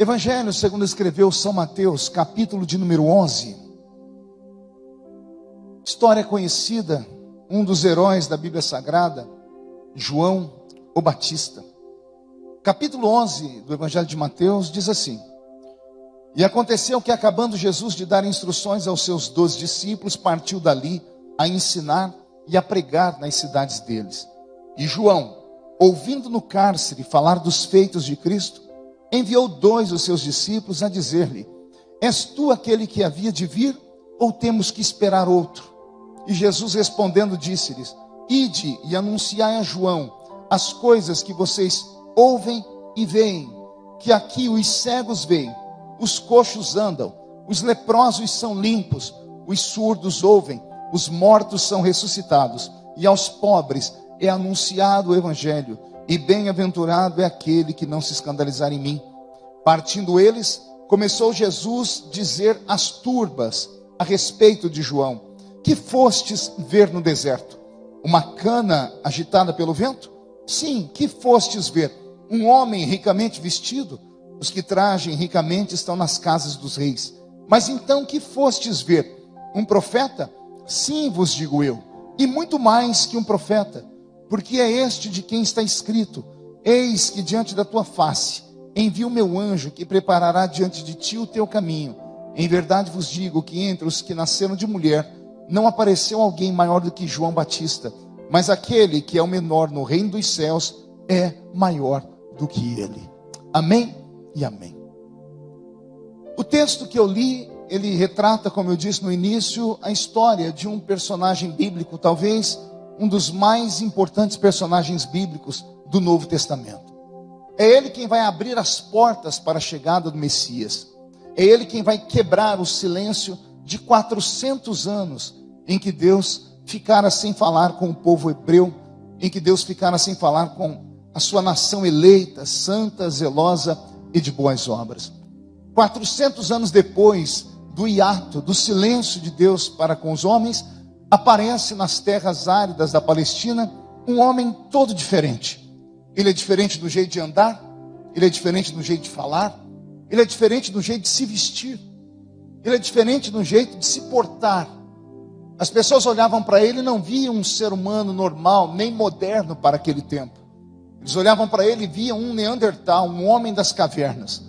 Evangelho segundo escreveu São Mateus, capítulo de número 11. História conhecida, um dos heróis da Bíblia Sagrada, João o Batista. Capítulo 11 do Evangelho de Mateus diz assim: E aconteceu que, acabando Jesus de dar instruções aos seus 12 discípulos, partiu dali a ensinar e a pregar nas cidades deles. E João, ouvindo no cárcere falar dos feitos de Cristo, enviou 2 dos seus discípulos a dizer-lhe: És tu aquele que havia de vir, ou temos que esperar outro? E Jesus respondendo disse-lhes: Ide e anunciai a João as coisas que vocês ouvem e veem, que aqui os cegos veem, os coxos andam, os leprosos são limpos, os surdos ouvem, os mortos são ressuscitados, e aos pobres é anunciado o Evangelho, e bem-aventurado é aquele que não se escandalizar em mim. Partindo eles, começou Jesus a dizer às turbas a respeito de João: Que fostes ver no deserto? Uma cana agitada pelo vento? Sim, que fostes ver? Um homem ricamente vestido? Os que tragem ricamente estão nas casas dos reis. Mas então que fostes ver? Um profeta? Sim, vos digo eu, e muito mais que um profeta, porque é este de quem está escrito: Eis que diante da tua face envio o meu anjo, que preparará diante de ti o teu caminho. Em verdade vos digo que entre os que nasceram de mulher não apareceu alguém maior do que João Batista, mas aquele que é o menor no reino dos céus é maior do que ele. Amém e amém. O texto que eu li, ele retrata, como eu disse no início, a história de um personagem bíblico, talvez um dos mais importantes personagens bíblicos do Novo Testamento. É ele quem vai abrir as portas para a chegada do Messias. É ele quem vai quebrar o silêncio de 400 anos em que Deus ficara sem falar com o povo hebreu, em que Deus ficara sem falar com a sua nação eleita, santa, zelosa e de boas obras. 400 anos depois do hiato, do silêncio de Deus para com os homens, aparece nas terras áridas da Palestina um homem todo diferente. Ele é diferente do jeito de andar, ele é diferente do jeito de falar, ele é diferente do jeito de se vestir, ele é diferente do jeito de se portar. As pessoas olhavam para ele e não viam um ser humano normal, nem moderno para aquele tempo. Eles olhavam para ele e viam um Neandertal, um homem das cavernas,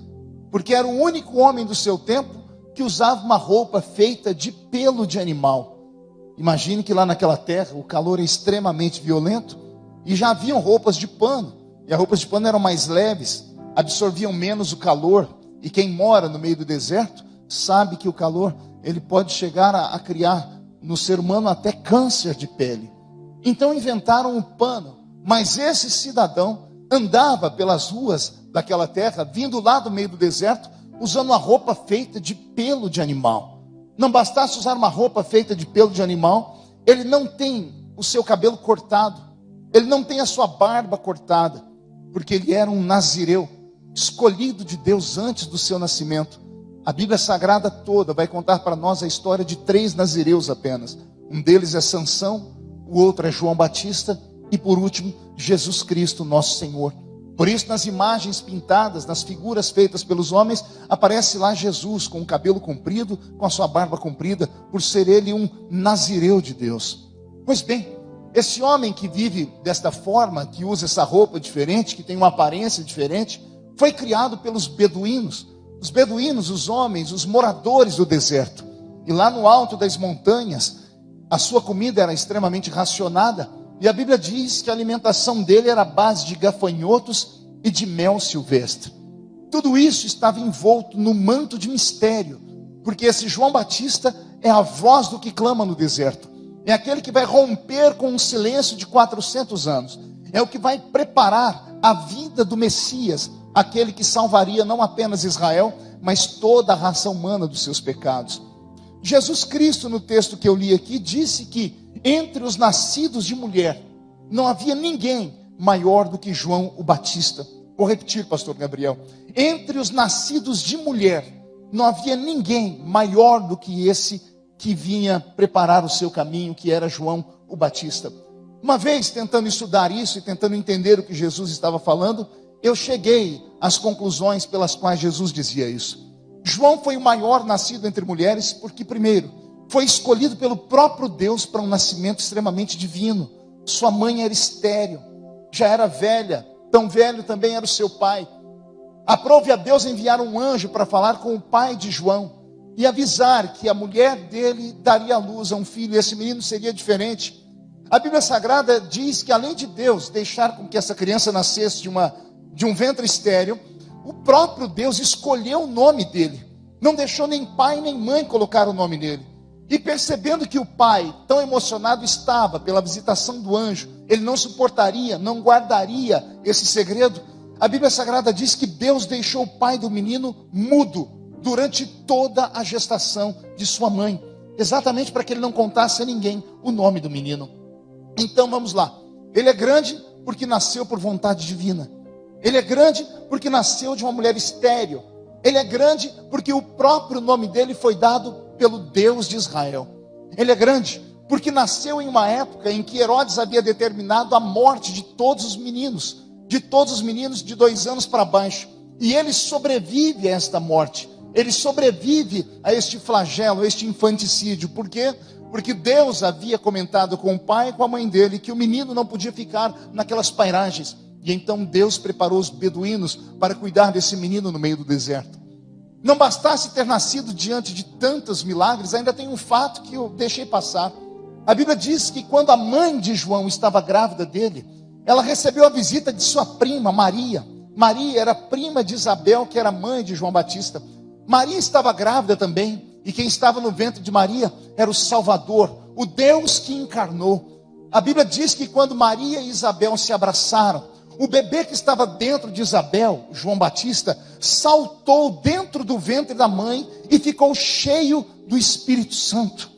porque era o único homem do seu tempo que usava uma roupa feita de pelo de animal. Imagine que lá naquela terra o calor é extremamente violento e já haviam roupas de pano, e as roupas de pano eram mais leves, absorviam menos o calor, e quem mora no meio do deserto sabe que o calor ele pode chegar a criar no ser humano até câncer de pele. Então inventaram um pano, mas esse cidadão andava pelas ruas daquela terra, vindo lá do meio do deserto, usando uma roupa feita de pelo de animal. Não bastasse usar uma roupa feita de pelo de animal, ele não tem o seu cabelo cortado, ele não tem a sua barba cortada, porque ele era um nazireu, escolhido de Deus antes do seu nascimento. A Bíblia Sagrada toda vai contar para nós a história de 3 nazireus apenas. Um deles é Sansão, o outro é João Batista e por último, Jesus Cristo, nosso Senhor. Por isso, nas imagens pintadas, nas figuras feitas pelos homens, aparece lá Jesus com o cabelo comprido, com a sua barba comprida, por ser ele um nazireu de Deus. Pois bem, esse homem que vive desta forma, que usa essa roupa diferente, que tem uma aparência diferente, foi criado pelos beduínos. Os beduínos, os homens, os moradores do deserto. E lá no alto das montanhas, a sua comida era extremamente racionada. E a Bíblia diz que a alimentação dele era a base de gafanhotos e de mel silvestre. Tudo isso estava envolto no manto de mistério, porque esse João Batista é a voz do que clama no deserto. É aquele que vai romper com um silêncio de 400 anos. É o que vai preparar a vida do Messias, aquele que salvaria não apenas Israel, mas toda a raça humana dos seus pecados. Jesus Cristo, no texto que eu li aqui, disse que entre os nascidos de mulher não havia ninguém maior do que João o Batista. Vou repetir, pastor Gabriel. Entre os nascidos de mulher não havia ninguém maior do que esse que vinha preparar o seu caminho, que era João o Batista. Uma vez, tentando estudar isso e tentando entender o que Jesus estava falando, eu cheguei às conclusões pelas quais Jesus dizia isso. João foi o maior nascido entre mulheres porque, primeiro, foi escolhido pelo próprio Deus para um nascimento extremamente divino. Sua mãe era estéril, já era velha, tão velho também era o seu pai. Aprove a Deus enviar um anjo para falar com o pai de João e avisar que a mulher dele daria à luz a um filho, e esse menino seria diferente. A Bíblia Sagrada diz que, além de Deus deixar com que essa criança nascesse de um ventre estéril, o próprio Deus escolheu o nome dele. Não deixou nem pai nem mãe colocar o nome nele. E percebendo que o pai, tão emocionado estava pela visitação do anjo, ele não suportaria, não guardaria esse segredo. A Bíblia Sagrada diz que Deus deixou o pai do menino mudo durante toda a gestação de sua mãe, exatamente para que ele não contasse a ninguém o nome do menino. Então vamos lá. Ele é grande porque nasceu por vontade divina. Ele é grande porque nasceu de uma mulher estéril. Ele é grande porque o próprio nome dele foi dado pelo Deus de Israel. Ele é grande porque nasceu em uma época em que Herodes havia determinado a morte de todos os meninos de 2 anos para baixo. E ele sobrevive a esta morte. Ele sobrevive a este flagelo, a este infanticídio. Por quê? Porque Deus havia comentado com o pai e com a mãe dele que o menino não podia ficar naquelas pairagens. E então Deus preparou os beduínos para cuidar desse menino no meio do deserto. Não bastasse ter nascido diante de tantos milagres, ainda tem um fato que eu deixei passar. A Bíblia diz que quando a mãe de João estava grávida dele, ela recebeu a visita de sua prima, Maria. Maria era prima de Isabel, que era mãe de João Batista. Maria estava grávida também, e quem estava no ventre de Maria era o Salvador, o Deus que encarnou. A Bíblia diz que quando Maria e Isabel se abraçaram, o bebê que estava dentro de Isabel, João Batista, saltou dentro do ventre da mãe e ficou cheio do Espírito Santo.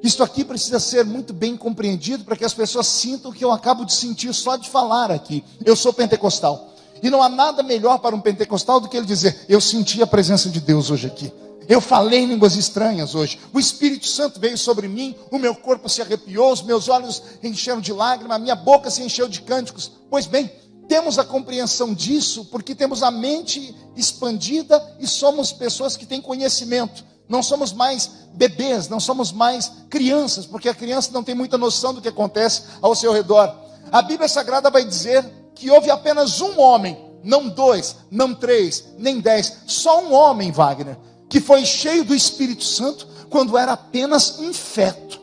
Isto aqui precisa ser muito bem compreendido para que as pessoas sintam o que eu acabo de sentir só de falar aqui. Eu sou pentecostal. E não há nada melhor para um pentecostal do que ele dizer: eu senti a presença de Deus hoje aqui. Eu falei em línguas estranhas hoje. O Espírito Santo veio sobre mim, o meu corpo se arrepiou, os meus olhos encheram de lágrimas, a minha boca se encheu de cânticos. Pois bem, temos a compreensão disso porque temos a mente expandida e somos pessoas que têm conhecimento. Não somos mais bebês, não somos mais crianças, porque a criança não tem muita noção do que acontece ao seu redor. A Bíblia Sagrada vai dizer que houve apenas um homem, não 2, não 3, nem 10, só um homem, Wagner, que foi cheio do Espírito Santo quando era apenas um feto,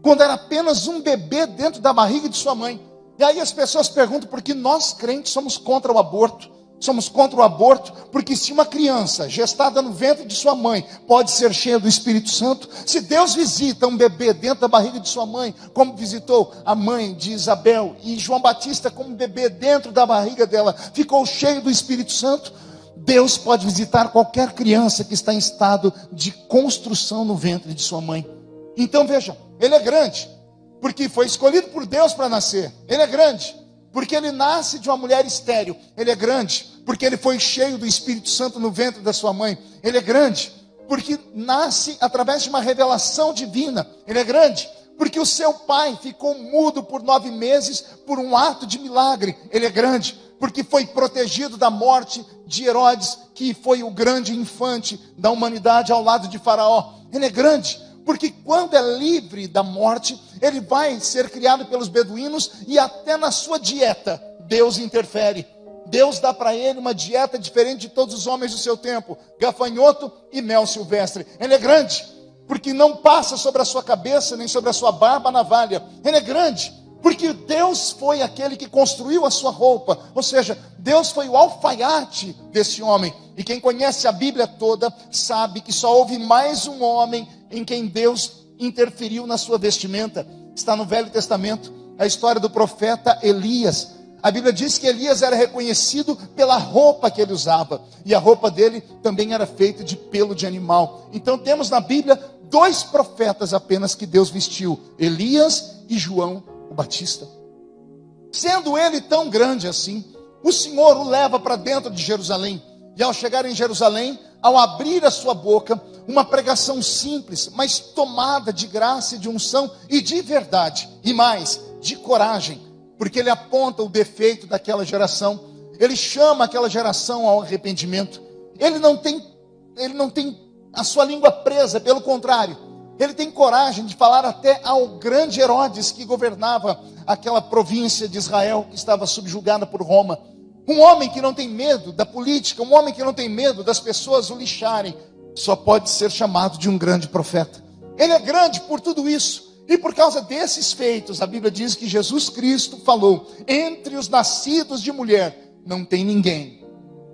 quando era apenas um bebê dentro da barriga de sua mãe. E aí as pessoas perguntam por que nós crentes somos contra o aborto. Somos contra o aborto porque se uma criança gestada no ventre de sua mãe pode ser cheia do Espírito Santo, se Deus visita um bebê dentro da barriga de sua mãe, como visitou a mãe de Isabel, e João Batista como bebê dentro da barriga dela ficou cheio do Espírito Santo, Deus pode visitar qualquer criança que está em estado de construção no ventre de sua mãe. Então veja, ele é grande porque foi escolhido por Deus para nascer. Ele é grande porque ele nasce de uma mulher estéril. Ele é grande porque ele foi cheio do Espírito Santo no ventre da sua mãe. Ele é grande porque nasce através de uma revelação divina. Ele é grande porque o seu pai ficou mudo por 9 meses por um ato de milagre. Ele é grande porque foi protegido da morte de Herodes, que foi o grande infante da humanidade ao lado de Faraó. Ele é grande porque quando é livre da morte, ele vai ser criado pelos beduínos e até na sua dieta, Deus interfere. Deus dá para ele uma dieta diferente de todos os homens do seu tempo, gafanhoto e mel silvestre. Ele é grande porque não passa sobre a sua cabeça, nem sobre a sua barba a navalha. Ele é grande porque Deus foi aquele que construiu a sua roupa, ou seja, Deus foi o alfaiate desse homem. E quem conhece a Bíblia toda sabe que só houve mais um homem em quem Deus interferiu na sua vestimenta. Está no Velho Testamento, a história do profeta Elias. A Bíblia diz que Elias era reconhecido pela roupa que ele usava, e a roupa dele também era feita de pelo de animal. Então temos na Bíblia 2 profetas apenas que Deus vestiu, Elias e João o Batista. Sendo ele tão grande assim, o Senhor o leva para dentro de Jerusalém. E ao chegar em Jerusalém, ao abrir a sua boca, uma pregação simples, mas tomada de graça e de unção e de verdade, e mais, de coragem, porque ele aponta o defeito daquela geração. Ele chama aquela geração ao arrependimento. Ele não tem a sua língua presa, pelo contrário, ele tem coragem de falar até ao grande Herodes, que governava aquela província de Israel, que estava subjugada por Roma. Um homem que não tem medo da política, um homem que não tem medo das pessoas o lixarem, só pode ser chamado de um grande profeta. Ele é grande por tudo isso. E por causa desses feitos, a Bíblia diz que Jesus Cristo falou: entre os nascidos de mulher, não tem ninguém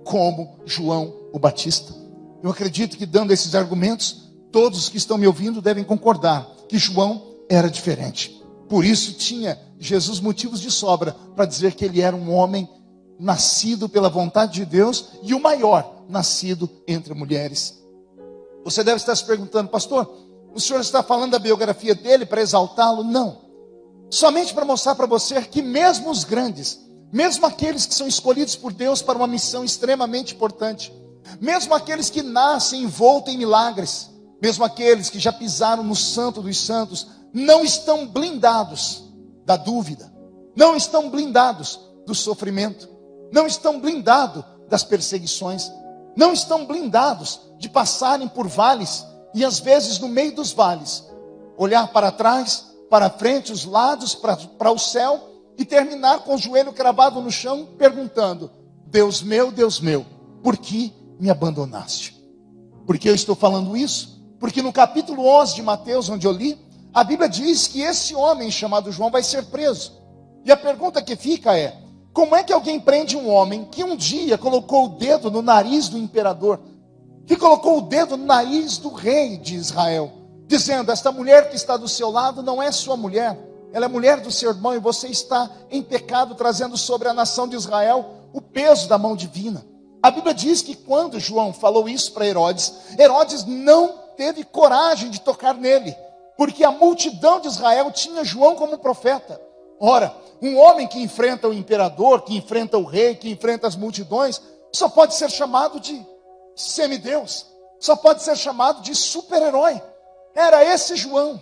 como João o Batista. Eu acredito que, dando esses argumentos, todos que estão me ouvindo devem concordar que João era diferente. Por isso tinha Jesus motivos de sobra para dizer que ele era um homem nascido pela vontade de Deus e o maior nascido entre mulheres. Você deve estar se perguntando: pastor, o senhor está falando da biografia dele para exaltá-lo? Não. Somente para mostrar para você que mesmo os grandes, mesmo aqueles que são escolhidos por Deus para uma missão extremamente importante, mesmo aqueles que nascem envoltos em milagres, mesmo aqueles que já pisaram no santo dos santos, não estão blindados da dúvida, não estão blindados do sofrimento, não estão blindados das perseguições, não estão blindados de passarem por vales, e às vezes no meio dos vales, olhar para trás, para frente, os lados, para o céu, e terminar com o joelho cravado no chão, perguntando: Deus meu, por que me abandonaste? Por que eu estou falando isso? Porque no capítulo 11 de Mateus, onde eu li, a Bíblia diz que esse homem chamado João vai ser preso. E a pergunta que fica é: como é que alguém prende um homem que um dia colocou o dedo no nariz do imperador, que colocou o dedo no nariz do rei de Israel, dizendo: esta mulher que está do seu lado não é sua mulher, ela é mulher do seu irmão, e você está em pecado, trazendo sobre a nação de Israel o peso da mão divina. A Bíblia diz que quando João falou isso para Herodes, Herodes não teve coragem de tocar nele, porque a multidão de Israel tinha João como profeta. Ora, um homem que enfrenta o imperador, que enfrenta o rei, que enfrenta as multidões, só pode ser chamado de semideus, só pode ser chamado de super-herói. Era esse João,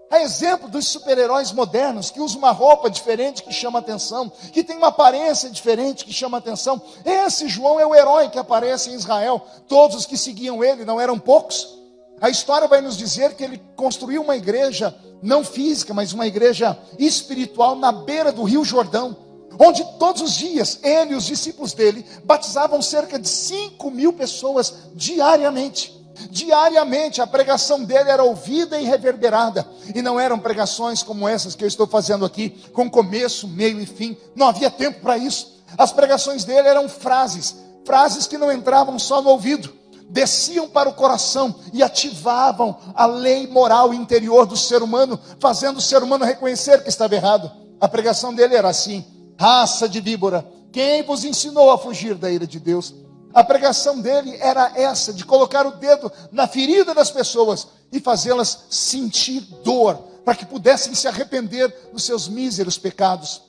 a exemplo dos super-heróis modernos, que usa uma roupa diferente que chama atenção, que tem uma aparência diferente que chama atenção. Esse João é o herói que aparece em Israel. Todos os que seguiam ele não eram poucos. A história vai nos dizer que ele construiu uma igreja, não física, mas uma igreja espiritual na beira do Rio Jordão, onde todos os dias ele e os discípulos dele batizavam cerca de 5.000 pessoas diariamente. Diariamente a pregação dele era ouvida e reverberada, e não eram pregações como essas que eu estou fazendo aqui, com começo, meio e fim. Não havia tempo para isso. As pregações dele eram frases que não entravam só no ouvido, desciam para o coração e ativavam a lei moral interior do ser humano, fazendo o ser humano reconhecer que estava errado. A pregação dele era assim: raça de víbora, quem vos ensinou a fugir da ira de Deus? A pregação dele era essa, de colocar o dedo na ferida das pessoas e fazê-las sentir dor, para que pudessem se arrepender dos seus míseros pecados.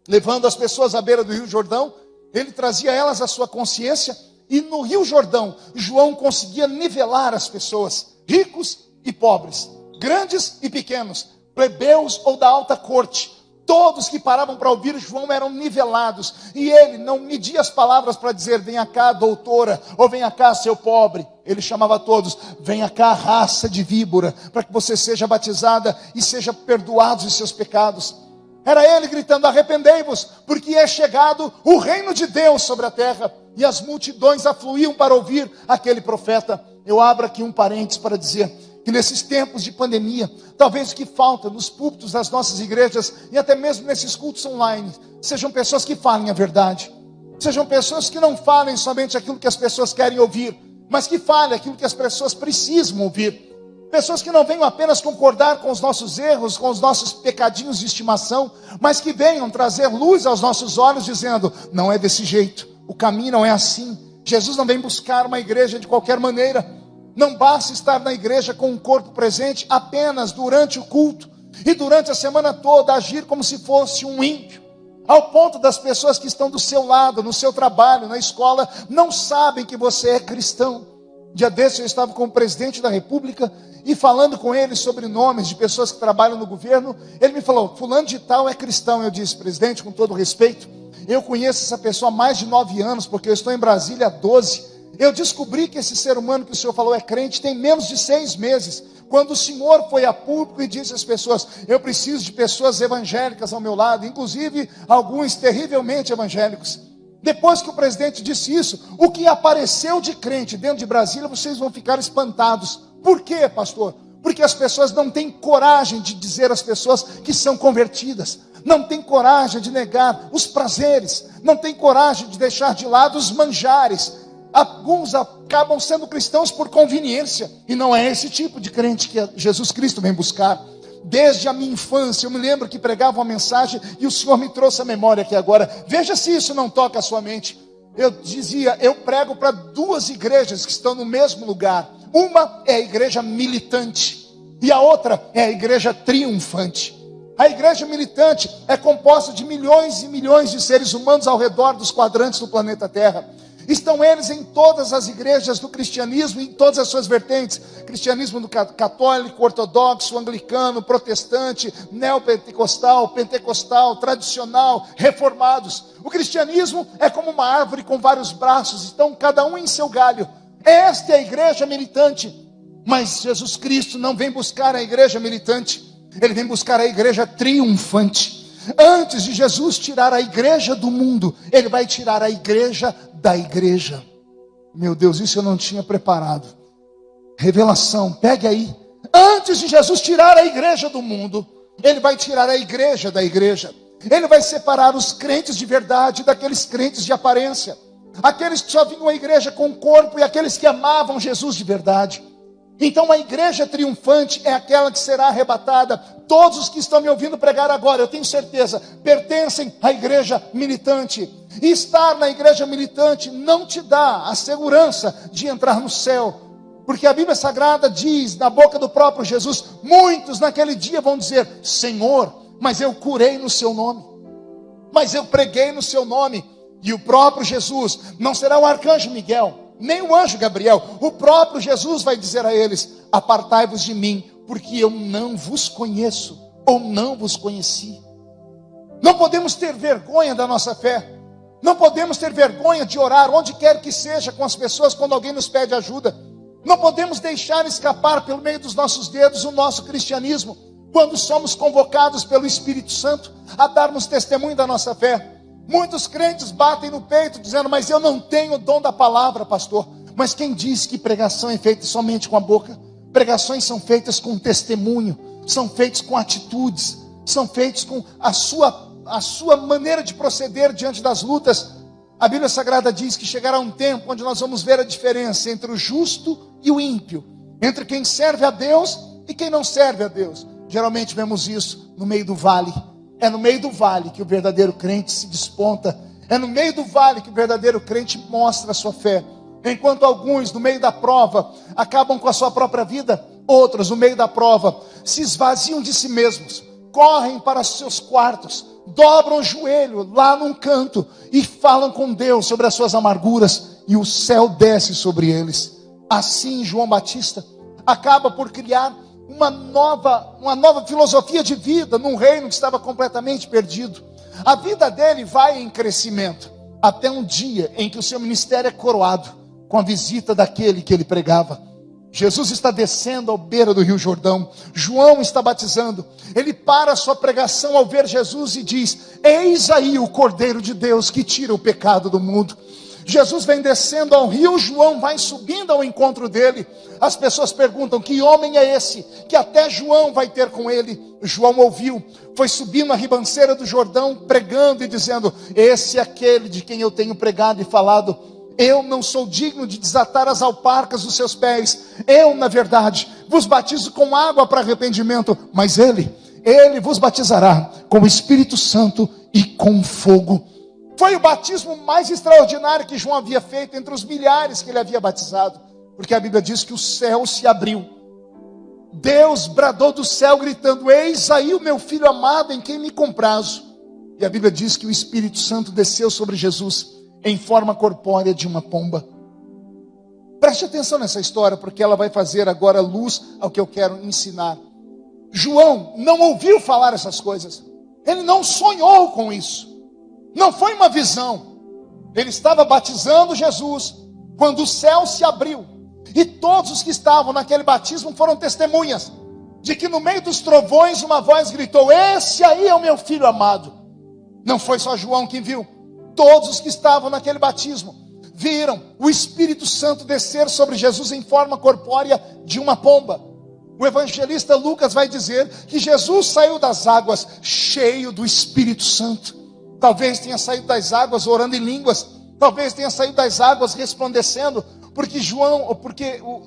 Levando as pessoas à beira do Rio Jordão, ele trazia elas à sua consciência, e no Rio Jordão, João conseguia nivelar as pessoas, ricos e pobres, grandes e pequenos, plebeus ou da alta corte. Todos que paravam para ouvir João eram nivelados, e ele não media as palavras para dizer: venha cá, doutora, ou venha cá, seu pobre. Ele chamava todos: venha cá, raça de víbora, para que você seja batizada e seja perdoados os seus pecados. Era ele gritando: arrependei-vos, porque é chegado o reino de Deus sobre a terra. E as multidões afluíam para ouvir aquele profeta. Eu abro aqui um parênteses para dizer que nesses tempos de pandemia, talvez o que falta nos púlpitos das nossas igrejas, e até mesmo nesses cultos online, sejam pessoas que falem a verdade. Sejam pessoas que não falem somente aquilo que as pessoas querem ouvir, mas que falem aquilo que as pessoas precisam ouvir. Pessoas que não venham apenas concordar com os nossos erros, com os nossos pecadinhos de estimação, mas que venham trazer luz aos nossos olhos, dizendo: não é desse jeito, o caminho não é assim. Jesus não vem buscar uma igreja de qualquer maneira. Não basta estar na igreja com o corpo presente apenas durante o culto, e durante a semana toda agir como se fosse um ímpio, ao ponto das pessoas que estão do seu lado, no seu trabalho, na escola, não sabem que você é cristão. Dia desse eu estava com o presidente da República, e falando com ele sobre nomes de pessoas que trabalham no governo, ele me falou: fulano de tal é cristão. Eu disse: presidente, com todo respeito, eu conheço essa pessoa há mais de 9 anos, porque eu estou em Brasília há 12. Eu descobri que esse ser humano que o senhor falou é crente tem menos de 6 meses. Quando o senhor foi a público e disse às pessoas, eu preciso de pessoas evangélicas ao meu lado, inclusive alguns terrivelmente evangélicos. Depois que o presidente disse isso, o que apareceu de crente dentro de Brasília, vocês vão ficar espantados. Por quê, pastor? Porque as pessoas não têm coragem de dizer às pessoas que são convertidas, não têm coragem de negar os prazeres, não têm coragem de deixar de lado os manjares. Alguns acabam sendo cristãos por conveniência, e não é esse tipo de crente que Jesus Cristo vem buscar. Desde a minha infância, eu me lembro que pregava uma mensagem, e o Senhor me trouxe a memória aqui agora. Veja se isso não toca a sua mente. Eu dizia, eu prego para 2 igrejas que estão no mesmo lugar. Uma é a igreja militante, e a outra é a igreja triunfante. A igreja militante é composta de milhões e milhões de seres humanos ao redor dos quadrantes do planeta Terra. Estão eles em todas as igrejas do cristianismo, em todas as suas vertentes. Cristianismo do católico, ortodoxo, anglicano, protestante, neopentecostal, pentecostal, tradicional, reformados. O cristianismo é como uma árvore com vários braços, estão cada um em seu galho. Esta é a igreja militante. Mas Jesus Cristo não vem buscar a igreja militante, Ele vem buscar a igreja triunfante. Antes de Jesus tirar a igreja do mundo, Ele vai tirar a igreja da igreja. Meu Deus, isso eu não tinha preparado. Revelação, pegue aí. Antes de Jesus tirar a igreja do mundo, Ele vai tirar a igreja da igreja. Ele vai separar os crentes de verdade daqueles crentes de aparência. Aqueles que só vinham à igreja com o corpo e aqueles que amavam Jesus de verdade. Então a igreja triunfante é aquela que será arrebatada. Todos os que estão me ouvindo pregar agora, eu tenho certeza, pertencem à igreja militante. E estar na igreja militante não te dá a segurança de entrar no céu. Porque a Bíblia Sagrada diz, na boca do próprio Jesus, muitos naquele dia vão dizer, Senhor, mas eu curei no seu nome, mas eu preguei no seu nome. E o próprio Jesus, não será o arcanjo Miguel, nem o anjo Gabriel, o próprio Jesus vai dizer a eles, apartai-vos de mim, porque eu não vos conheço, ou não vos conheci. Não podemos ter vergonha da nossa fé, não podemos ter vergonha de orar, onde quer que seja, com as pessoas, quando alguém nos pede ajuda. Não podemos deixar escapar pelo meio dos nossos dedos o nosso cristianismo, quando somos convocados pelo Espírito Santo, a darmos testemunho da nossa fé. Muitos crentes batem no peito dizendo, mas eu não tenho o dom da palavra, pastor. Mas quem diz que pregação é feita somente com a boca? Pregações são feitas com testemunho, são feitas com atitudes, são feitas com a sua maneira de proceder diante das lutas. A Bíblia Sagrada diz que chegará um tempo onde nós vamos ver a diferença entre o justo e o ímpio, entre quem serve a Deus e quem não serve a Deus. Geralmente vemos isso no meio do vale. É no meio do vale que o verdadeiro crente se desponta. É no meio do vale que o verdadeiro crente mostra a sua fé. Enquanto alguns, no meio da prova, acabam com a sua própria vida, outros, no meio da prova, se esvaziam de si mesmos, correm para os seus quartos, dobram o joelho lá num canto e falam com Deus sobre as suas amarguras, e o céu desce sobre eles. Assim, João Batista acaba por criar uma nova filosofia de vida num reino que estava completamente perdido. A vida dele vai em crescimento, até um dia em que o seu ministério é coroado com a visita daquele que ele pregava. Jesus está descendo à beira do Rio Jordão, João está batizando, ele para a sua pregação ao ver Jesus e diz, eis aí o Cordeiro de Deus que tira o pecado do mundo. Jesus vem descendo ao rio, João vai subindo ao encontro dele. As pessoas perguntam, que homem é esse, que até João vai ter com ele? João ouviu, foi subindo a ribanceira do Jordão, pregando e dizendo, esse é aquele de quem eu tenho pregado e falado. Eu não sou digno de desatar as alparcas dos seus pés. Eu, na verdade, vos batizo com água para arrependimento, mas ele vos batizará com o Espírito Santo e com fogo. Foi o batismo mais extraordinário que João havia feito entre os milhares que ele havia batizado. Porque a Bíblia diz que o céu se abriu. Deus bradou do céu gritando, eis aí o meu filho amado em quem me comprazo. E a Bíblia diz que o Espírito Santo desceu sobre Jesus em forma corpórea de uma pomba. Preste atenção nessa história, porque ela vai fazer agora luz ao que eu quero ensinar. João não ouviu falar essas coisas. Ele não sonhou com isso. Não foi uma visão. Ele estava batizando Jesus quando o céu se abriu. E todos os que estavam naquele batismo foram testemunhas de que no meio dos trovões uma voz gritou: esse aí é o meu filho amado. Não foi só João quem viu. Todos os que estavam naquele batismo viram o Espírito Santo descer sobre Jesus em forma corpórea de uma pomba. O evangelista Lucas vai dizer que Jesus saiu das águas cheio do Espírito Santo. Talvez tenha saído das águas orando em línguas. Talvez tenha saído das águas resplandecendo. Porque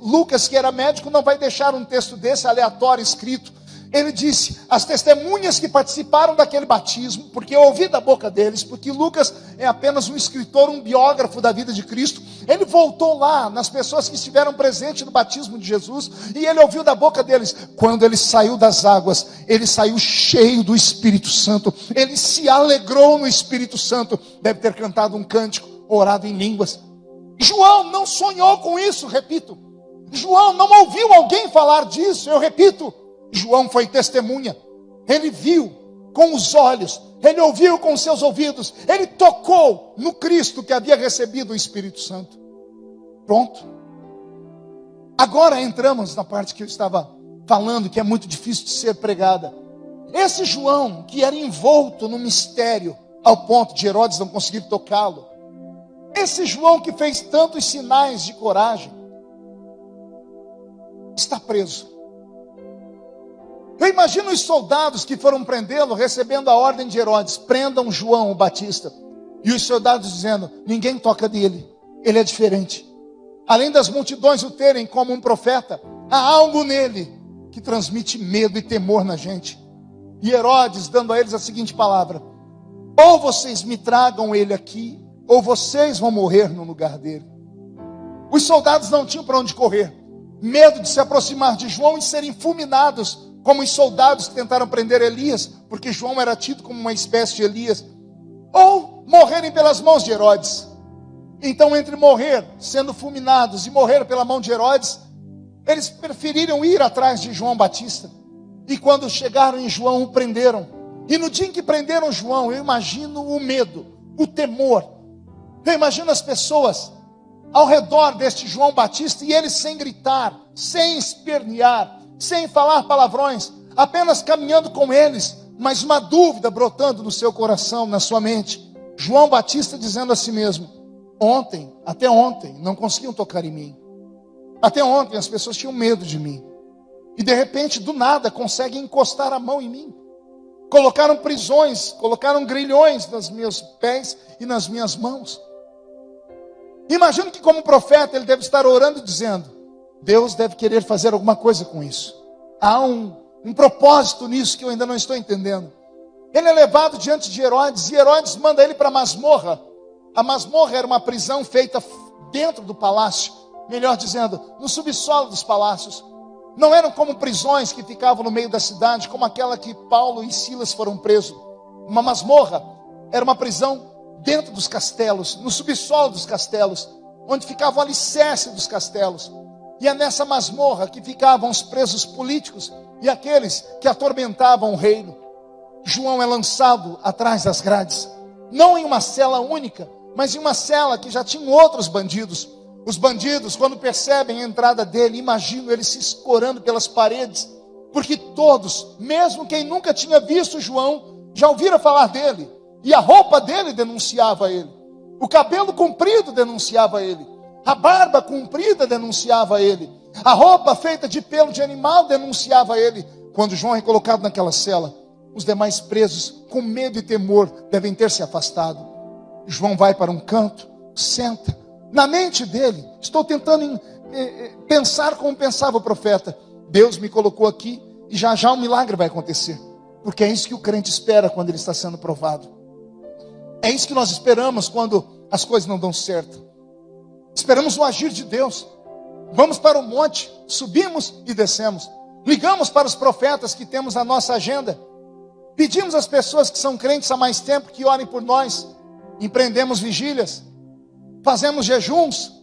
Lucas, que era médico, não vai deixar um texto desse aleatório escrito. Ele disse: as testemunhas que participaram daquele batismo, porque eu ouvi da boca deles, porque Lucas é apenas um escritor, um biógrafo da vida de Cristo. Ele voltou lá nas pessoas que estiveram presentes no batismo de Jesus, e ele ouviu da boca deles. Quando ele saiu das águas, ele saiu cheio do Espírito Santo. Ele se alegrou no Espírito Santo. Deve ter cantado um cântico, orado em línguas. João não sonhou com isso, repito. João não ouviu alguém falar disso, eu repito. João foi testemunha. Ele viu com os olhos, ele ouviu com os seus ouvidos, ele tocou no Cristo que havia recebido o Espírito Santo. Pronto. Agora entramos na parte que eu estava falando, que é muito difícil de ser pregada. Esse João, que era envolto no mistério, ao ponto de Herodes não conseguir tocá-lo, esse João que fez tantos sinais de coragem, está preso. Eu imagino os soldados que foram prendê-lo, recebendo a ordem de Herodes: prendam João o Batista. E os soldados dizendo: ninguém toca dele, ele é diferente. Além das multidões o terem como um profeta, há algo nele que transmite medo e temor na gente. E Herodes dando a eles a seguinte palavra: ou vocês me tragam ele aqui, ou vocês vão morrer no lugar dele. Os soldados não tinham para onde correr. Medo de se aproximar de João e serem fulminados, como os soldados que tentaram prender Elias, porque João era tido como uma espécie de Elias. Ou morrerem pelas mãos de Herodes. Então, entre morrer sendo fulminados e morrer pela mão de Herodes, eles preferiram ir atrás de João Batista. E quando chegaram em João, o prenderam. E no dia em que prenderam João, eu imagino o medo, o temor. Eu imagino as pessoas ao redor deste João Batista, e ele sem gritar, sem espernear, sem falar palavrões, apenas caminhando com eles, mas uma dúvida brotando no seu coração, na sua mente. João Batista dizendo a si mesmo: até ontem, não conseguiam tocar em mim. Até ontem as pessoas tinham medo de mim. E de repente, do nada, conseguem encostar a mão em mim. Colocaram prisões, colocaram grilhões nos meus pés e nas minhas mãos. Imagino que como profeta ele deve estar orando e dizendo: Deus deve querer fazer alguma coisa com isso. Há um propósito nisso que eu ainda não estou entendendo. Ele é levado diante de Herodes, e Herodes manda ele para a masmorra. A masmorra era uma prisão feita dentro do palácio, melhor dizendo, no subsolo dos palácios. Não eram como prisões que ficavam no meio da cidade, como aquela que Paulo e Silas foram presos. Uma masmorra era uma prisão dentro dos castelos, no subsolo dos castelos, onde ficava o alicerce dos castelos. E é nessa masmorra que ficavam os presos políticos e aqueles que atormentavam o reino. João é lançado atrás das grades, não em uma cela única, mas em uma cela que já tinha outros bandidos. Os bandidos, quando percebem a entrada dele, imagino eles se escorando pelas paredes, porque todos, mesmo quem nunca tinha visto João, já ouviram falar dele. E a roupa dele denunciava ele. O cabelo comprido denunciava ele. A barba comprida denunciava ele. A roupa feita de pelo de animal denunciava ele. Quando João é colocado naquela cela, os demais presos, com medo e temor, devem ter se afastado. João vai para um canto, senta. Na mente dele, estou tentando pensar como pensava o profeta. Deus me colocou aqui e já já um milagre vai acontecer. Porque é isso que o crente espera quando ele está sendo provado. É isso que nós esperamos quando as coisas não dão certo. Esperamos o agir de Deus. Vamos para o monte, subimos e descemos. Ligamos para os profetas que temos na nossa agenda. Pedimos às pessoas que são crentes há mais tempo que orem por nós. Empreendemos vigílias. Fazemos jejuns.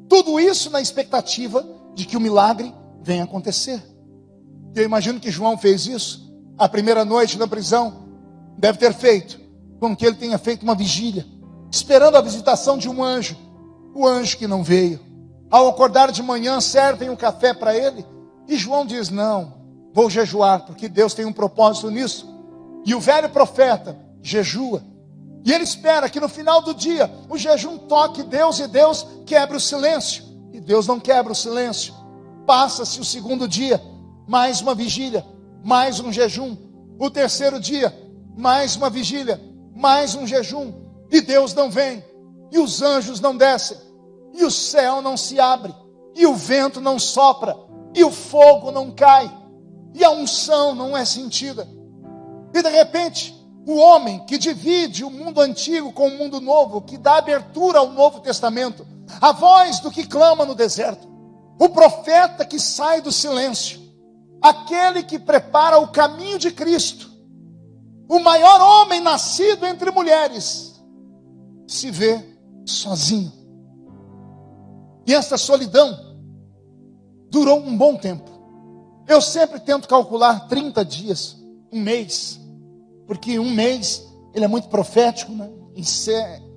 Tudo isso na expectativa de que o milagre venha acontecer. Eu imagino que João fez isso. A primeira noite na prisão deve ter feito como que ele tenha feito uma vigília, esperando a visitação de um anjo. O anjo que não veio. Ao acordar de manhã, servem um café para ele. E João diz, não, vou jejuar, porque Deus tem um propósito nisso. E o velho profeta jejua. E ele espera que no final do dia, o jejum toque Deus e Deus quebre o silêncio. E Deus não quebra o silêncio. Passa-se o segundo dia, mais uma vigília, mais um jejum. O terceiro dia, mais uma vigília, mais um jejum. E Deus não vem. E os anjos não descem. E o céu não se abre. E o vento não sopra. E o fogo não cai. E a unção não é sentida. E de repente, o homem que divide o mundo antigo com o mundo novo, que dá abertura ao Novo Testamento, a voz do que clama no deserto, o profeta que sai do silêncio, aquele que prepara o caminho de Cristo, o maior homem nascido entre mulheres, se vê sozinho. E essa solidão durou um bom tempo. Eu sempre tento calcular 30 dias, um mês, porque um mês ele é muito profético, né?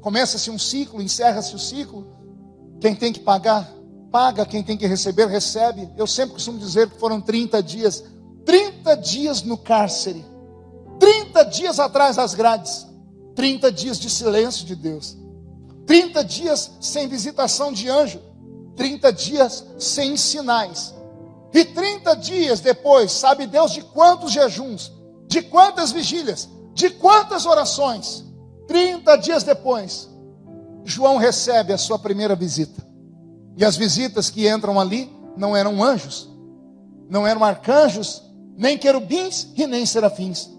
Começa-se um ciclo, encerra-se o ciclo. Quem tem que pagar, paga. Quem tem que receber, recebe. Eu sempre costumo dizer que foram 30 dias. 30 dias no cárcere. 30 dias atrás das grades. 30 dias de silêncio de Deus. 30 dias sem visitação de anjo. 30 dias sem sinais. E 30 dias depois, sabe Deus de quantos jejuns, de quantas vigílias, de quantas orações. 30 dias depois, João recebe a sua primeira visita. E as visitas que entram ali não eram anjos, não eram arcanjos, nem querubins e nem serafins.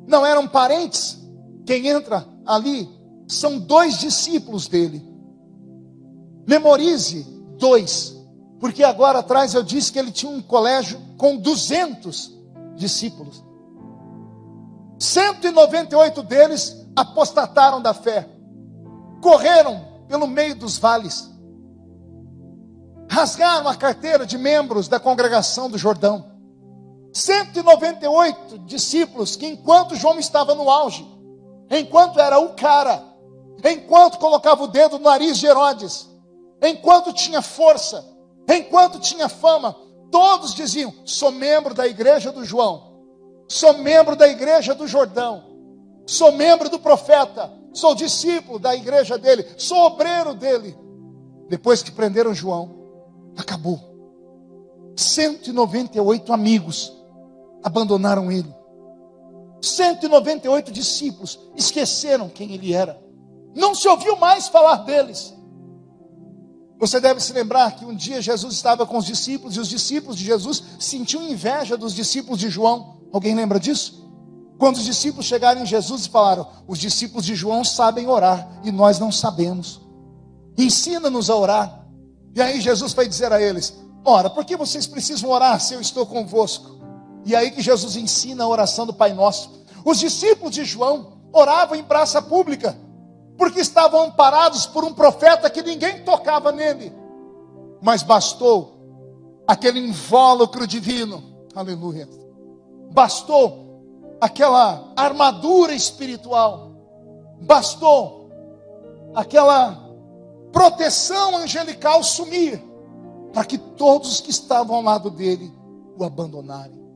Não eram parentes. Quem entra ali são 2 discípulos dele. Memorize 2, porque agora atrás eu disse que ele tinha um colégio com 200 discípulos. 198 deles apostataram da fé, correram pelo meio dos vales, rasgaram a carteira de membros da congregação do Jordão. 198 discípulos que, enquanto João estava no auge, enquanto era o cara, enquanto colocava o dedo no nariz de Herodes, enquanto tinha força, enquanto tinha fama, todos diziam, sou membro da igreja do João, sou membro da igreja do Jordão, sou membro do profeta, sou discípulo da igreja dele, sou obreiro dele. Depois que prenderam João, acabou. 198 amigos abandonaram ele. 198 discípulos esqueceram quem ele era. Não se ouviu mais falar deles. Você deve se lembrar que um dia Jesus estava com os discípulos e os discípulos de Jesus sentiam inveja dos discípulos de João. Alguém lembra disso? Quando os discípulos chegaram em Jesus e falaram, os discípulos de João sabem orar e nós não sabemos. Ensina-nos a orar. E aí Jesus vai dizer a eles, ora, por que vocês precisam orar se eu estou convosco? E aí que Jesus ensina a oração do Pai Nosso. Os discípulos de João oravam em praça pública, porque estavam amparados por um profeta que ninguém tocava nele. Mas bastou aquele invólucro divino, aleluia. Bastou aquela armadura espiritual. Bastou aquela proteção angelical sumir, para que todos que estavam ao lado dele o abandonarem.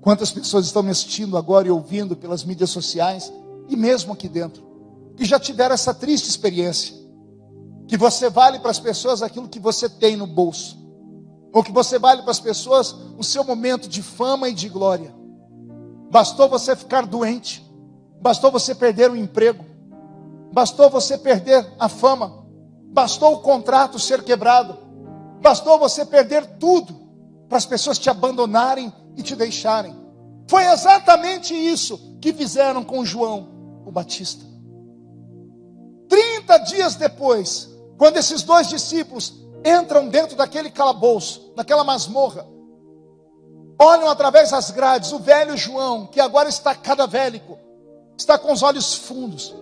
Quantas pessoas estão me assistindo agora e ouvindo pelas mídias sociais, e mesmo aqui dentro, que já tiveram essa triste experiência, que você vale para as pessoas aquilo que você tem no bolso, ou que você vale para as pessoas o seu momento de fama e de glória. Bastou você ficar doente, bastou você perder o emprego, bastou você perder a fama, bastou o contrato ser quebrado, bastou você perder tudo, para as pessoas te abandonarem e te deixarem. Foi exatamente isso que fizeram com João o Batista. 30 dias depois, quando esses 2 discípulos entram dentro daquele calabouço, naquela masmorra, olham através das grades o velho João, que agora está cadavélico, está com os olhos fundos,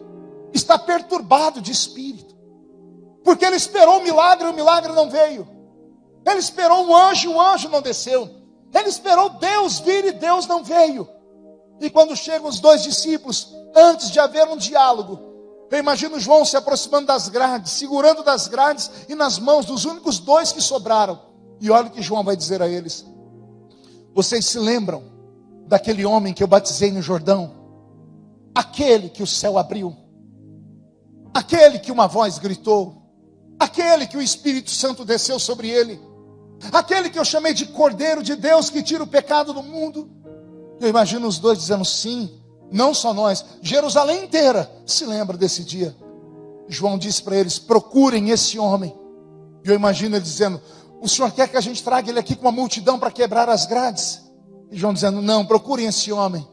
está perturbado de espírito, porque ele esperou o milagre não veio. Ele esperou o anjo não desceu. Ele esperou Deus vir e Deus não veio. E quando chegam os 2 discípulos, Antes de haver um diálogo, eu imagino João se aproximando das grades, segurando das grades e nas mãos dos únicos dois que sobraram. E olha o que João vai dizer a eles: vocês se lembram daquele homem que eu batizei no Jordão? Aquele que o céu abriu, aquele que uma voz gritou, aquele que o Espírito Santo desceu sobre ele, aquele que eu chamei de Cordeiro de Deus que tira o pecado do mundo. Eu imagino os dois dizendo sim. Não só nós, Jerusalém inteira se lembra desse dia. João disse para eles: procurem esse homem. E eu imagino ele dizendo: o senhor quer que a gente traga ele aqui com uma multidão para quebrar as grades? E João dizendo: não, procurem esse homem.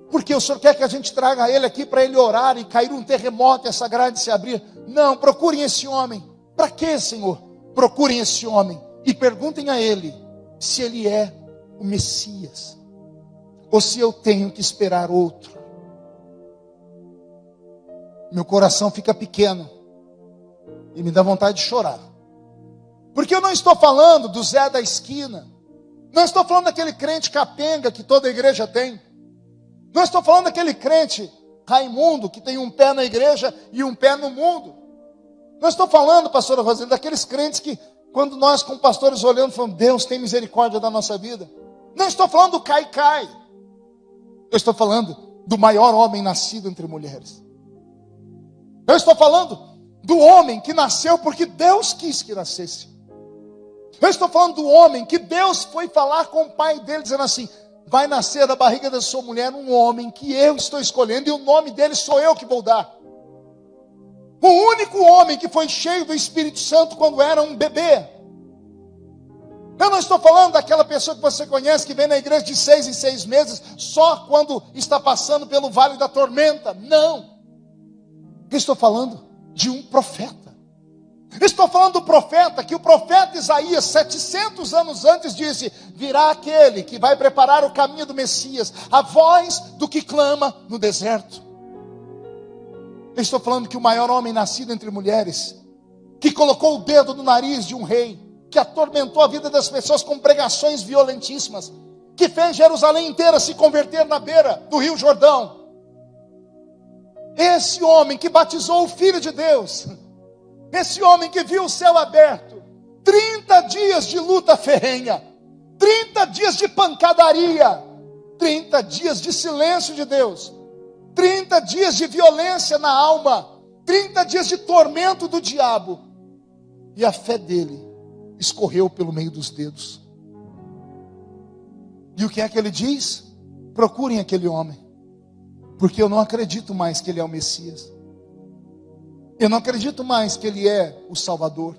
Porque o senhor quer que a gente traga ele aqui para ele orar e cair um terremoto e essa grade se abrir? Não, procurem esse homem. Para quê, Senhor? Procurem esse homem e perguntem a ele se ele é o Messias, ou se eu tenho que esperar outro. Meu coração fica pequeno e me dá vontade de chorar. Porque eu não estou falando do Zé da esquina. Não estou falando daquele crente capenga que toda igreja tem. Não estou falando daquele crente Raimundo que tem um pé na igreja e um pé no mundo. Não estou falando, pastora Roseli, daqueles crentes que, quando nós como pastores olhamos, falamos: Deus tem misericórdia da nossa vida. Não estou falando do cai-cai. Eu estou falando do maior homem nascido entre mulheres. Eu estou falando do homem que nasceu porque Deus quis que nascesse. Eu estou falando do homem que Deus foi falar com o pai dele, dizendo assim: vai nascer da barriga da sua mulher um homem que eu estou escolhendo, e o nome dele sou eu que vou dar. O único homem que foi cheio do Espírito Santo quando era um bebê. Eu não estou falando daquela pessoa que você conhece, que vem na igreja de 6 em 6 meses, só quando está passando pelo vale da tormenta. Não. Eu estou falando de um profeta. Estou falando do profeta, que o profeta Isaías, 700 anos antes, disse: virá aquele que vai preparar o caminho do Messias, a voz do que clama no deserto. Eu estou falando que o maior homem nascido entre mulheres, que colocou o dedo no nariz de um rei, que atormentou a vida das pessoas com pregações violentíssimas, que fez Jerusalém inteira se converter na beira do Rio Jordão. Esse homem que batizou o Filho de Deus, esse homem que viu o céu aberto, 30 dias de luta ferrenha, 30 dias de pancadaria, 30 dias de silêncio de Deus, 30 dias de violência na alma, 30 dias de tormento do diabo, e a fé dele escorreu pelo meio dos dedos. E o que é que ele diz? Procurem aquele homem, porque eu não acredito mais que ele é o Messias. Eu não acredito mais que ele é o Salvador.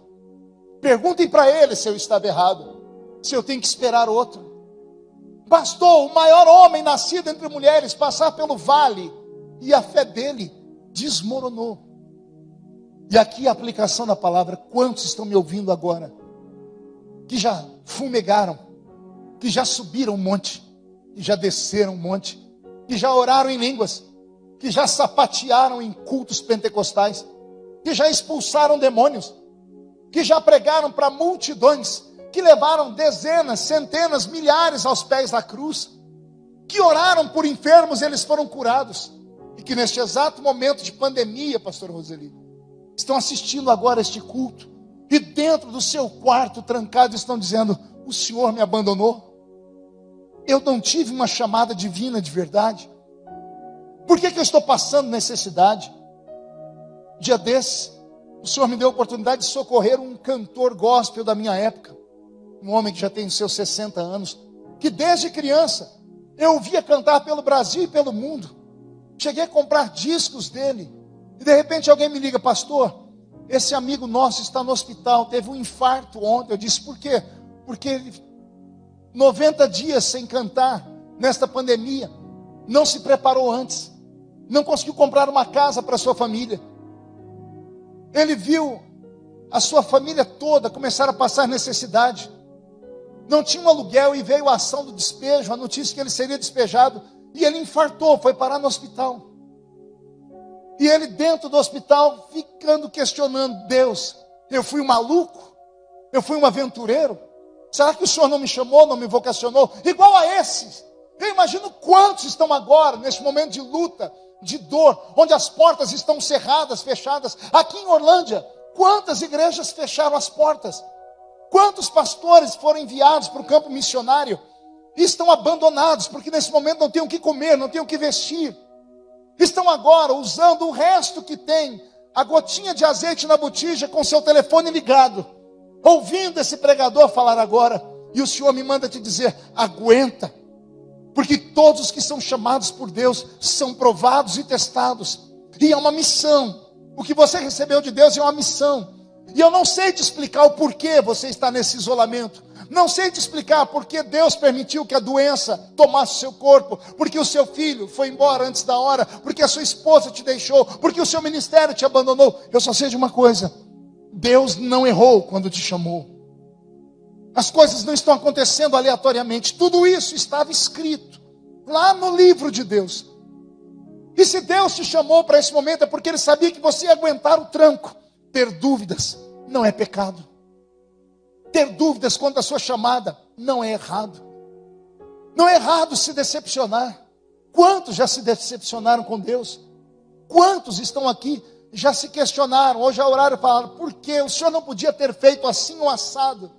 Perguntem para ele se eu estava errado, se eu tenho que esperar outro. Bastou o maior homem nascido entre mulheres passar pelo vale, e a fé dele desmoronou. E aqui a aplicação da palavra: quantos estão me ouvindo agora, que já fumegaram, que já subiram um monte, que já desceram um monte, que já oraram em línguas, que já sapatearam em cultos pentecostais, que já expulsaram demônios, que já pregaram para multidões, que levaram dezenas, centenas, milhares aos pés da cruz, que oraram por enfermos e eles foram curados, e que neste exato momento de pandemia, pastor Roseli, estão assistindo agora este culto, e dentro do seu quarto trancado estão dizendo: o Senhor me abandonou, eu não tive uma chamada divina de verdade, por que eu estou passando necessidade? Dia desse, o Senhor me deu a oportunidade de socorrer um cantor gospel da minha época, um homem que já tem os seus 60 anos, que desde criança eu ouvia cantar pelo Brasil e pelo mundo, cheguei a comprar discos dele, e de repente alguém me liga: pastor, esse amigo nosso está no hospital, teve um infarto ontem. Eu disse: por quê? Porque ele, 90 dias sem cantar, nesta pandemia, não se preparou antes, não conseguiu comprar uma casa para sua família. Ele viu a sua família toda começar a passar necessidade, não tinha um aluguel, e veio a ação do despejo, a notícia que ele seria despejado, e ele infartou, foi parar no hospital. E ele dentro do hospital, ficando questionando: Deus, eu fui um maluco? Eu fui um aventureiro? Será que o Senhor não me chamou, não me vocacionou? Igual a esses Eu imagino quantos estão agora, neste momento de luta, de dor, onde as portas estão cerradas, fechadas. Aqui em Orlândia, quantas igrejas fecharam as portas? Quantos pastores foram enviados para o campo missionário e estão abandonados, porque nesse momento não têm o que comer, não têm o que vestir. Estão agora usando o resto que tem, a gotinha de azeite na botija com seu telefone ligado, ouvindo esse pregador falar agora. E o Senhor me manda te dizer, aguenta. Porque todos os que são chamados por Deus são provados e testados. E é uma missão. O que você recebeu de Deus é uma missão. E eu não sei te explicar o porquê você está nesse isolamento. Não sei te explicar porque Deus permitiu que a doença tomasse o seu corpo. Porque o seu filho foi embora antes da hora. Porque a sua esposa te deixou. Porque o seu ministério te abandonou. Eu só sei de uma coisa. Deus não errou quando te chamou. As coisas não estão acontecendo aleatoriamente. Tudo isso estava escrito lá no livro de Deus. E se Deus te chamou para esse momento é porque Ele sabia que você ia aguentar o tranco. Ter dúvidas não é pecado. Ter dúvidas quanto à sua chamada não é errado. Não é errado se decepcionar. Quantos já se decepcionaram com Deus? Quantos estão aqui, já se questionaram, ou já oraram e falaram, por que o Senhor não podia ter feito assim ou assado?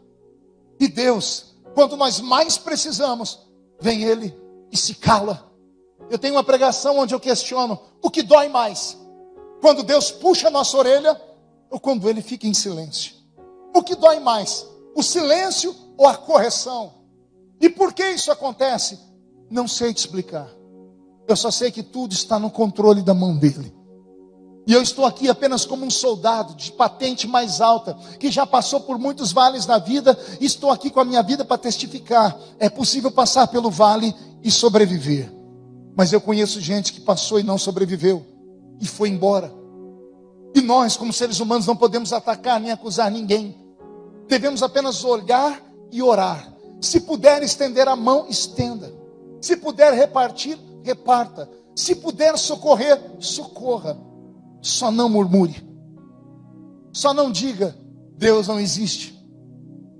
E Deus, quando nós mais precisamos, vem Ele e se cala. Eu tenho uma pregação onde eu questiono, o que dói mais? Quando Deus puxa a nossa orelha, ou quando Ele fica em silêncio? O que dói mais? O silêncio ou a correção? E por que isso acontece? Não sei te explicar. Eu só sei que tudo está no controle da mão dEle. E eu estou aqui apenas como um soldado de patente mais alta, que já passou por muitos vales na vida, e estou aqui com a minha vida para testificar. É possível passar pelo vale e sobreviver. Mas eu conheço gente que passou e não sobreviveu, e foi embora. E nós, como seres humanos, não podemos atacar nem acusar ninguém. Devemos apenas olhar e orar. Se puder estender a mão, estenda. Se puder repartir, reparta. Se puder socorrer, socorra. Só não murmure. Só não diga, Deus não existe.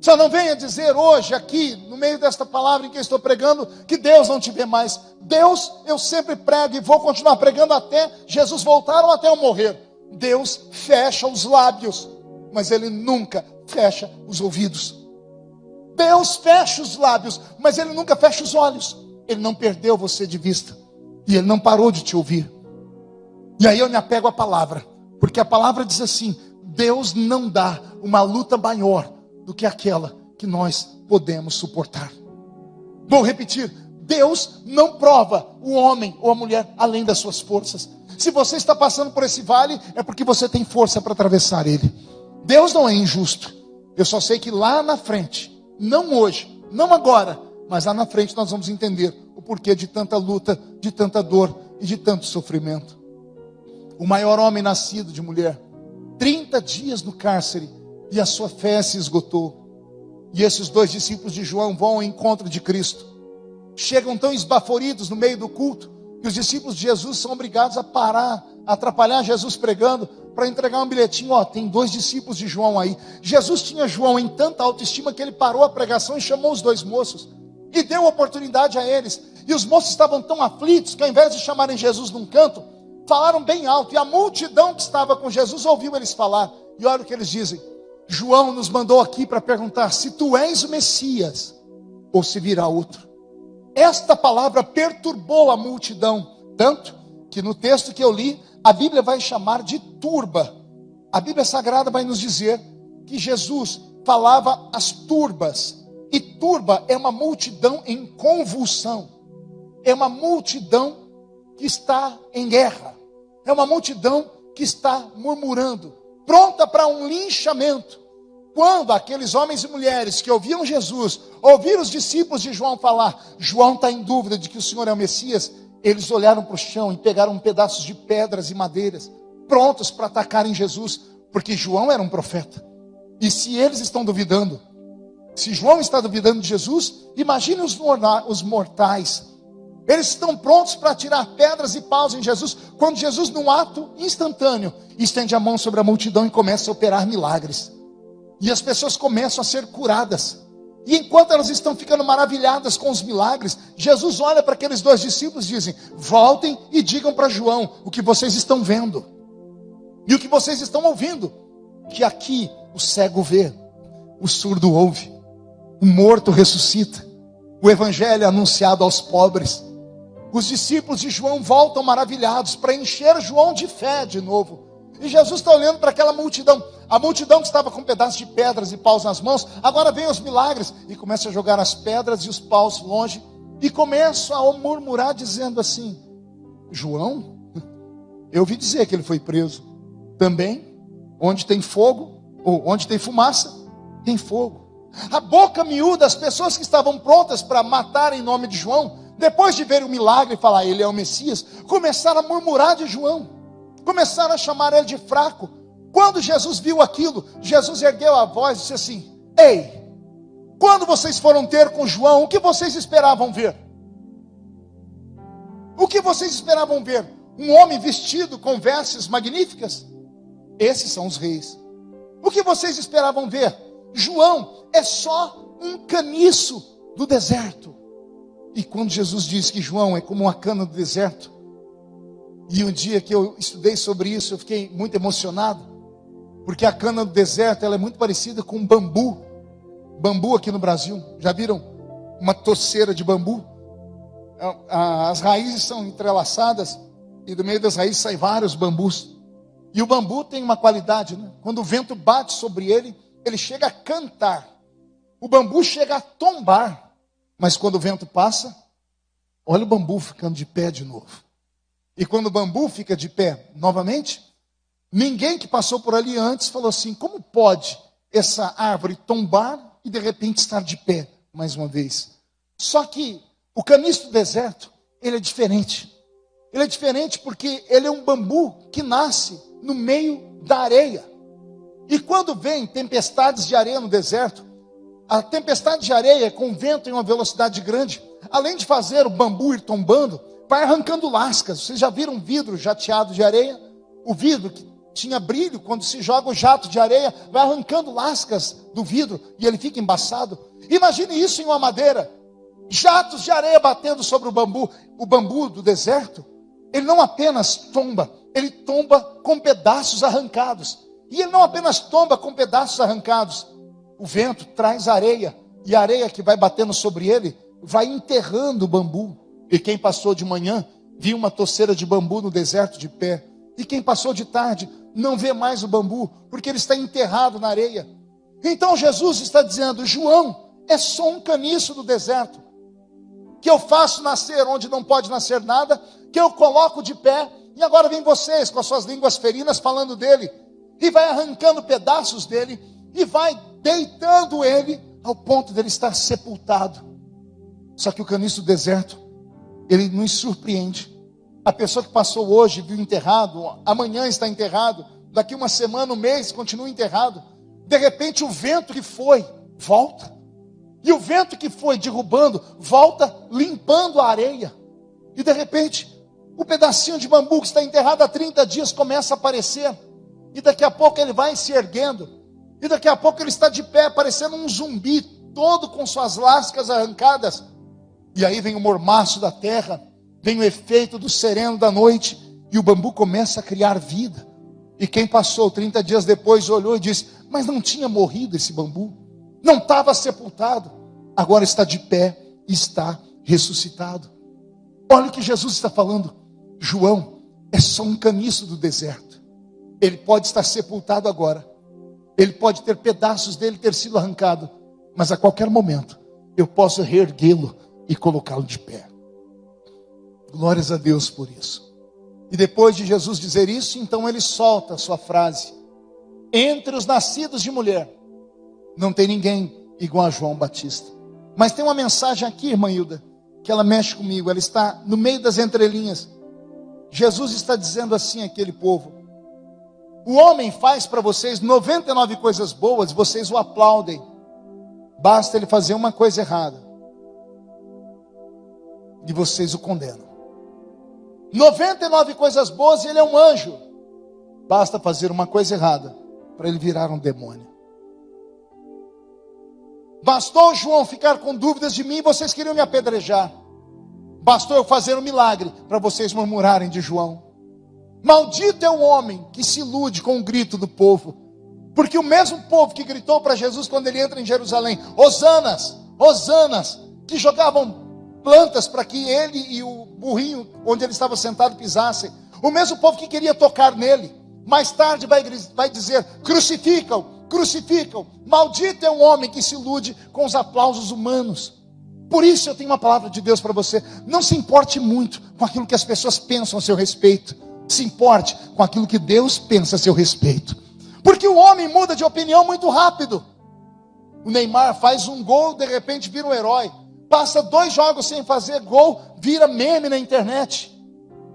Só não venha dizer hoje aqui, no meio desta palavra em que eu estou pregando, que Deus não te vê mais. Deus, eu sempre prego e vou continuar pregando até Jesus voltar ou até eu morrer. Deus fecha os lábios, mas Ele nunca fecha os ouvidos. Deus fecha os lábios, mas Ele nunca fecha os olhos. Ele não perdeu você de vista. E Ele não parou de te ouvir. E aí eu me apego à palavra, porque a palavra diz assim, Deus não dá uma luta maior do que aquela que nós podemos suportar. Vou repetir, Deus não prova o homem ou a mulher além das suas forças. Se você está passando por esse vale, é porque você tem força para atravessar ele. Deus não é injusto. Eu só sei que lá na frente, não hoje, não agora, mas lá na frente nós vamos entender o porquê de tanta luta, de tanta dor e de tanto sofrimento. O maior homem nascido de mulher, 30 dias no cárcere, e a sua fé se esgotou. E esses dois discípulos de João vão ao encontro de Cristo. Chegam tão esbaforidos no meio do culto, que os discípulos de Jesus são obrigados a parar, a atrapalhar Jesus pregando, para entregar um bilhetinho, ó, tem 2 discípulos de João aí. Jesus tinha João em tanta autoestima que ele parou a pregação e chamou os 2 moços. E deu oportunidade a eles. E os moços estavam tão aflitos, que ao invés de chamarem Jesus num canto, falaram bem alto, e a multidão que estava com Jesus ouviu eles falar. E olha o que eles dizem: João nos mandou aqui para perguntar se tu és o Messias, ou se virá outro. Esta palavra perturbou a multidão, tanto que no texto que eu li, a Bíblia vai chamar de turba. A Bíblia Sagrada vai nos dizer que Jesus falava às turbas, e turba é uma multidão em convulsão, é uma multidão que está em guerra, é uma multidão que está murmurando, pronta para um linchamento. Quando aqueles homens e mulheres que ouviam Jesus, ouviram os discípulos de João falar, João está em dúvida de que o Senhor é o Messias, eles olharam para o chão e pegaram pedaços de pedras e madeiras, prontos para atacarem Jesus, porque João era um profeta. E se eles estão duvidando, se João está duvidando de Jesus, imagine os mortais. Eles estão prontos para tirar pedras e paus em Jesus, quando Jesus, num ato instantâneo, estende a mão sobre a multidão e começa a operar milagres. E as pessoas começam a ser curadas. E enquanto elas estão ficando maravilhadas com os milagres, Jesus olha para aqueles dois discípulos e diz: voltem e digam para João o que vocês estão vendo e o que vocês estão ouvindo, que aqui o cego vê, o surdo ouve, o morto ressuscita, o evangelho é anunciado aos pobres. Os discípulos de João voltam maravilhados para encher João de fé de novo. E Jesus está olhando para aquela multidão, a multidão que estava com pedaços de pedras e paus nas mãos. Agora vem os milagres e começa a jogar as pedras e os paus longe, e começa a murmurar dizendo assim: João, eu ouvi dizer que ele foi preso. Também, onde tem fogo, ou onde tem fumaça, tem fogo. A boca miúda, as pessoas que estavam prontas para matar em nome de João, depois de ver o milagre e falar ele é o Messias, começaram a murmurar de João, começaram a chamar ele de fraco. Quando Jesus viu aquilo, Jesus ergueu a voz e disse assim: ei, quando vocês foram ter com João, o que vocês esperavam ver? O que vocês esperavam ver? Um homem vestido com vestes magníficas? Esses são os reis. O que vocês esperavam ver? João é só um caniço do deserto. E quando Jesus diz que João é como uma cana do deserto, e um dia que eu estudei sobre isso, eu fiquei muito emocionado, porque a cana do deserto ela é muito parecida com bambu. Bambu aqui no Brasil, já viram uma torceira de bambu? As raízes são entrelaçadas e do meio das raízes saem vários bambus. E o bambu tem uma qualidade, né? Quando o vento bate sobre ele, ele chega a cantar. O bambu chega a tombar, mas quando o vento passa, olha o bambu ficando de pé de novo. E quando o bambu fica de pé novamente, ninguém que passou por ali antes falou assim: como pode essa árvore tombar e de repente estar de pé mais uma vez? Só que o caniço do deserto, ele é diferente. Ele é diferente porque ele é um bambu que nasce no meio da areia. E quando vem tempestades de areia no deserto, a tempestade de areia com vento em uma velocidade grande, além de fazer o bambu ir tombando, vai arrancando lascas. Vocês já viram vidro jateado de areia? O vidro que tinha brilho, quando se joga o jato de areia, vai arrancando lascas do vidro e ele fica embaçado. Imagine isso em uma madeira. Jatos de areia batendo sobre o bambu do deserto. Ele não apenas tomba, ele tomba com pedaços arrancados. E ele não apenas tomba com pedaços arrancados. O vento traz areia, e a areia que vai batendo sobre ele, vai enterrando o bambu. E quem passou de manhã, viu uma torceira de bambu no deserto de pé. E quem passou de tarde, não vê mais o bambu, porque ele está enterrado na areia. Então Jesus está dizendo: João é só um caniço do deserto, que eu faço nascer onde não pode nascer nada, que eu coloco de pé, e agora vem vocês com as suas línguas ferinas falando dele, e vai arrancando pedaços dele, e vai deitando ele ao ponto dele estar sepultado. Só que o caniço do deserto, ele nos surpreende. A pessoa que passou hoje, viu enterrado, amanhã está enterrado, daqui uma semana, um mês, continua enterrado. De repente o vento que foi, volta. E o vento que foi derrubando, volta limpando a areia. E de repente, o pedacinho de bambu que está enterrado há 30 dias começa a aparecer. E daqui a pouco ele vai se erguendo. E daqui a pouco ele está de pé, parecendo um zumbi, todo com suas lascas arrancadas. E aí vem o mormaço da terra, vem o efeito do sereno da noite, e o bambu começa a criar vida. E quem passou 30 dias depois olhou e disse: mas não tinha morrido esse bambu, não estava sepultado, agora está de pé e está ressuscitado. Olha o que Jesus está falando: João é só um caniço do deserto. Ele pode estar sepultado agora, ele pode ter pedaços dele ter sido arrancado, mas a qualquer momento eu posso reerguê-lo e colocá-lo de pé. Glórias a Deus por isso. E depois de Jesus dizer isso, então ele solta a sua frase: entre os nascidos de mulher, não tem ninguém igual a João Batista. Mas tem uma mensagem aqui, irmã Hilda, que ela mexe comigo, ela está no meio das entrelinhas. Jesus está dizendo assim àquele povo: o homem faz para vocês 99 coisas boas, vocês o aplaudem. Basta ele fazer uma coisa errada e vocês o condenam. 99 coisas boas e ele é um anjo. Basta fazer uma coisa errada para ele virar um demônio. Bastou João ficar com dúvidas de mim e vocês queriam me apedrejar. Bastou eu fazer um milagre para vocês murmurarem de João. Maldito é o homem que se ilude com o grito do povo. Porque o mesmo povo que gritou para Jesus quando ele entra em Jerusalém, Hosanas, Hosanas, que jogavam plantas para que ele e o burrinho onde ele estava sentado pisassem. O mesmo povo que queria tocar nele, mais tarde vai dizer, crucificam, crucificam. Maldito é o homem que se ilude com os aplausos humanos. Por isso eu tenho uma palavra de Deus para você. Não se importe muito com aquilo que as pessoas pensam a seu respeito. Se importe com aquilo que Deus pensa a seu respeito. Porque o homem muda de opinião muito rápido. O Neymar faz um gol, de repente vira um herói. Passa 2 jogos sem fazer gol, vira meme na internet.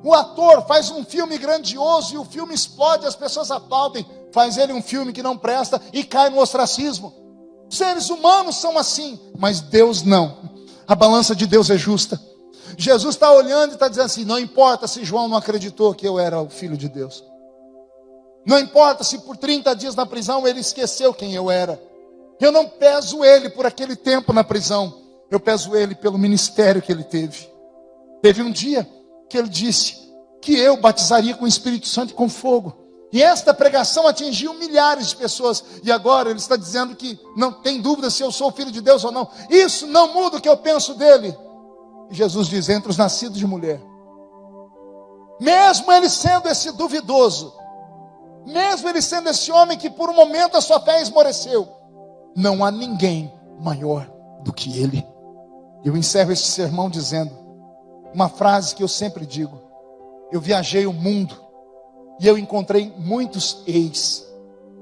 O ator faz um filme grandioso e o filme explode, as pessoas aplaudem. Faz ele um filme que não presta e cai no ostracismo. Seres humanos são assim, mas Deus não. A balança de Deus é justa. Jesus está olhando e está dizendo assim, não importa se João não acreditou que eu era o Filho de Deus. Não importa se por 30 dias na prisão ele esqueceu quem eu era. Eu não peso ele por aquele tempo na prisão. Eu peso ele pelo ministério que ele teve. Teve um dia que ele disse que eu batizaria com o Espírito Santo e com fogo. E esta pregação atingiu milhares de pessoas. E agora ele está dizendo que não tem dúvida se eu sou o Filho de Deus ou não. Isso não muda o que eu penso dele. E Jesus diz, entre os nascidos de mulher. Mesmo ele sendo esse duvidoso. Mesmo ele sendo esse homem que por um momento a sua fé esmoreceu. Não há ninguém maior do que ele. Eu encerro este sermão dizendo uma frase que eu sempre digo. Eu viajei o mundo e eu encontrei muitos ex.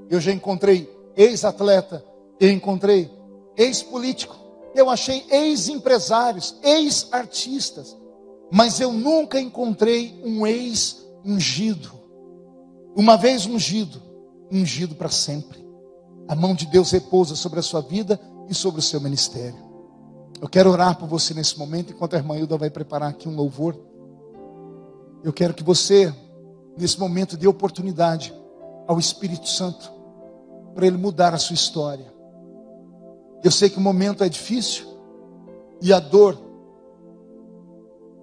Eu já encontrei ex-atleta, eu encontrei ex-político, eu achei ex-empresários, ex-artistas, mas eu nunca encontrei um ex-ungido. Uma vez ungido, ungido para sempre. A mão de Deus repousa sobre a sua vida e sobre o seu ministério. Eu quero orar por você nesse momento, enquanto a irmã Hilda vai preparar aqui um louvor. Eu quero que você, nesse momento, dê oportunidade ao Espírito Santo, para Ele mudar a sua história. Eu sei que o momento é difícil, e a dor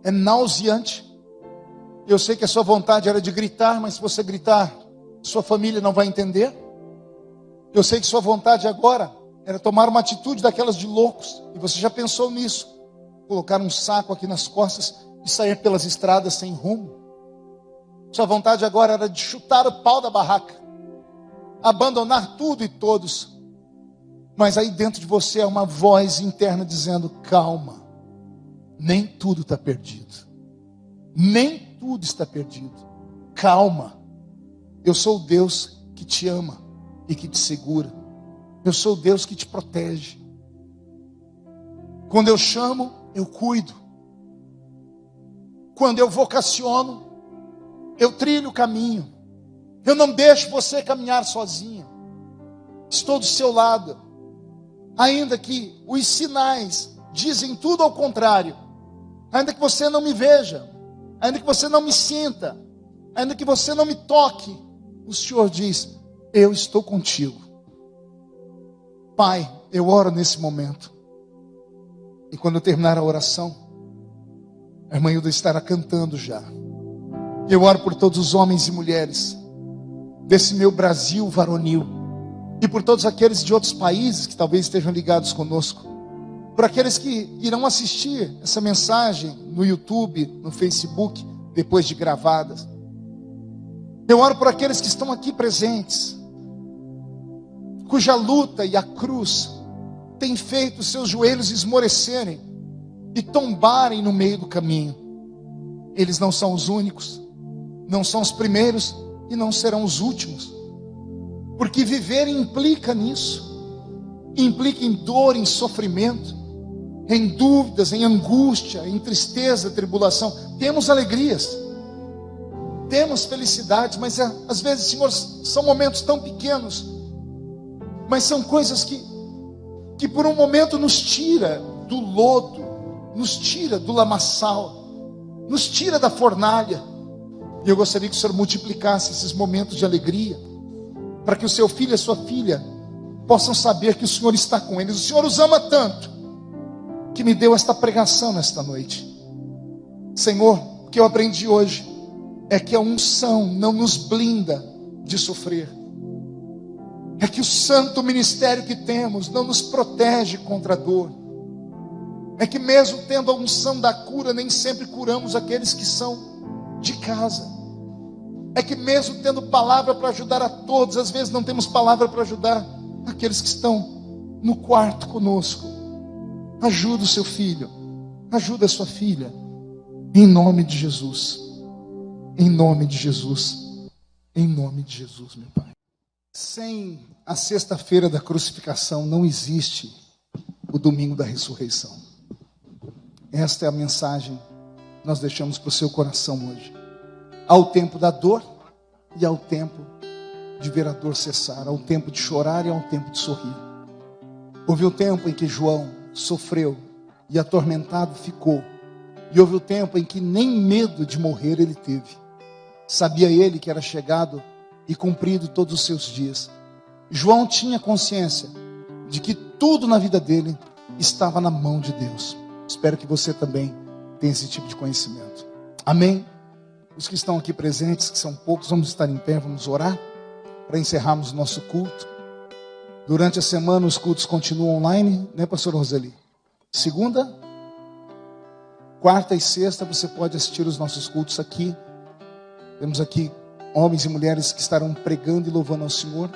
é nauseante. Eu sei que a sua vontade era de gritar, mas se você gritar, sua família não vai entender. Eu sei que sua vontade agora era tomar uma atitude daquelas de loucos. E você já pensou nisso. Colocar um saco aqui nas costas e sair pelas estradas sem rumo. Sua vontade agora era de chutar o pau da barraca. Abandonar tudo e todos. Mas aí dentro de você é uma voz interna dizendo, calma. Nem tudo está perdido. Nem tudo está perdido. Calma. Eu sou o Deus que te ama e que te segura. Eu sou o Deus que te protege. Quando eu chamo, eu cuido. Quando eu vocaciono, eu trilho o caminho. Eu não deixo você caminhar sozinha. Estou do seu lado. Ainda que os sinais dizem tudo ao contrário. Ainda que você não me veja. Ainda que você não me sinta. Ainda que você não me toque. O Senhor diz, eu estou contigo. Pai, eu oro nesse momento. E quando eu terminar a oração, a irmã Hilda estará cantando já. Eu oro por todos os homens e mulheres desse meu Brasil varonil. E por todos aqueles de outros países que talvez estejam ligados conosco. Por aqueles que irão assistir essa mensagem no YouTube, no Facebook, depois de gravadas. Eu oro por aqueles que estão aqui presentes, cuja luta e a cruz tem feito seus joelhos esmorecerem e tombarem no meio do caminho. Eles não são os únicos, não são os primeiros e não serão os últimos. Porque viver implica nisso, implica em dor, em sofrimento, em dúvidas, em angústia, em tristeza, tribulação. Temos alegrias, temos felicidades, mas às vezes, Senhor, são momentos tão pequenos, mas são coisas que por um momento nos tira do lodo, nos tira do lamaçal, nos tira da fornalha. E eu gostaria que o Senhor multiplicasse esses momentos de alegria, para que o seu filho e a sua filha possam saber que o Senhor está com eles. O Senhor os ama tanto que me deu esta pregação nesta noite. Senhor, o que eu aprendi hoje é que a unção não nos blinda de sofrer. É que o santo ministério que temos não nos protege contra a dor. É que mesmo tendo a unção da cura, nem sempre curamos aqueles que são de casa. É que mesmo tendo palavra para ajudar a todos, às vezes não temos palavra para ajudar aqueles que estão no quarto conosco. Ajuda o seu filho, ajuda a sua filha, em nome de Jesus, em nome de Jesus, em nome de Jesus, meu Pai. Sem a sexta-feira da crucificação não existe o domingo da ressurreição. Esta é a mensagem que nós deixamos para o seu coração hoje. Há o tempo da dor e há o tempo de ver a dor cessar. Há o tempo de chorar e há o tempo de sorrir. Houve o tempo em que João sofreu e atormentado ficou. E houve o tempo em que nem medo de morrer ele teve. Sabia ele que era chegado e cumprido todos os seus dias. João tinha consciência de que tudo na vida dele estava na mão de Deus. Espero que você também tenha esse tipo de conhecimento. Amém? Os que estão aqui presentes, que são poucos, vamos estar em pé, vamos orar para encerrarmos o nosso culto. Durante a semana os cultos continuam online, né, pastor Roseli? Segunda, quarta e sexta você pode assistir os nossos cultos aqui. Temos aqui homens e mulheres que estarão pregando e louvando ao Senhor.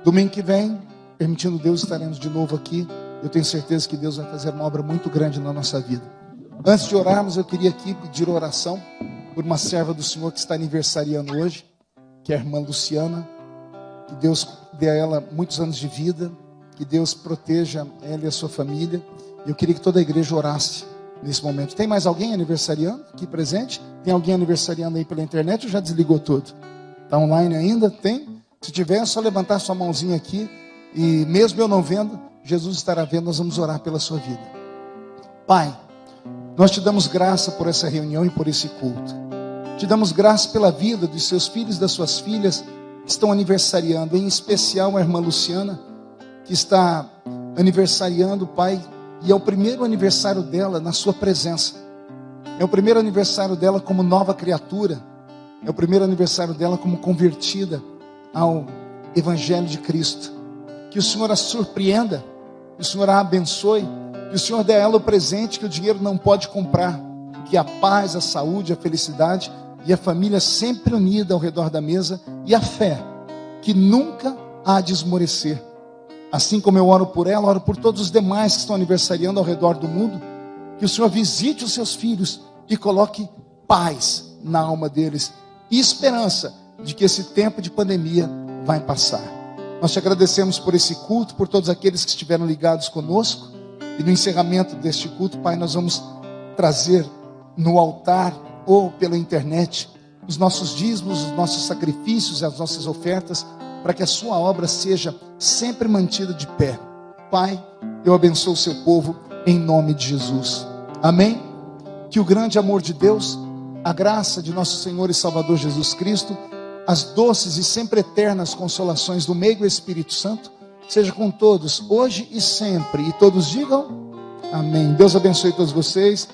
Domingo que vem, permitindo Deus, estaremos de novo aqui. Eu tenho certeza que Deus vai fazer uma obra muito grande na nossa vida. Antes de orarmos, eu queria aqui pedir oração por uma serva do Senhor que está aniversariando hoje, que é a irmã Luciana. Que Deus dê a ela muitos anos de vida, que Deus proteja ela e a sua família. Eu queria que toda a igreja orasse nesse momento. Tem mais alguém aniversariando aqui presente? Tem alguém aniversariando aí pela internet ou já desligou tudo? Está online ainda? Tem? Se tiver, é só levantar sua mãozinha aqui. E mesmo eu não vendo, Jesus estará vendo. Nós vamos orar pela sua vida. Pai, nós te damos graça por essa reunião e por esse culto. Te damos graça pela vida dos seus filhos e das suas filhas que estão aniversariando. Em especial a irmã Luciana, que está aniversariando, Pai. E é o primeiro aniversário dela na sua presença. É o primeiro aniversário dela como nova criatura. É o primeiro aniversário dela como convertida ao Evangelho de Cristo. Que o Senhor a surpreenda, que o Senhor a abençoe, que o Senhor dê a ela o presente que o dinheiro não pode comprar, que a paz, a saúde, a felicidade e a família sempre unida ao redor da mesa e a fé que nunca há de esmorecer. Assim como eu oro por ela, oro por todos os demais que estão aniversariando ao redor do mundo, que o Senhor visite os seus filhos e coloque paz na alma deles e esperança de que esse tempo de pandemia vai passar. Nós te agradecemos por esse culto, por todos aqueles que estiveram ligados conosco. E no encerramento deste culto, Pai, nós vamos trazer no altar ou pela internet os nossos dízimos, os nossos sacrifícios e as nossas ofertas, para que a sua obra seja sempre mantida de pé. Pai, eu abençoo o seu povo em nome de Jesus. Amém? Que o grande amor de Deus, a graça de nosso Senhor e Salvador Jesus Cristo, as doces e sempre eternas consolações do meio Espírito Santo, seja com todos, hoje e sempre. E todos digam amém. Deus abençoe todos vocês.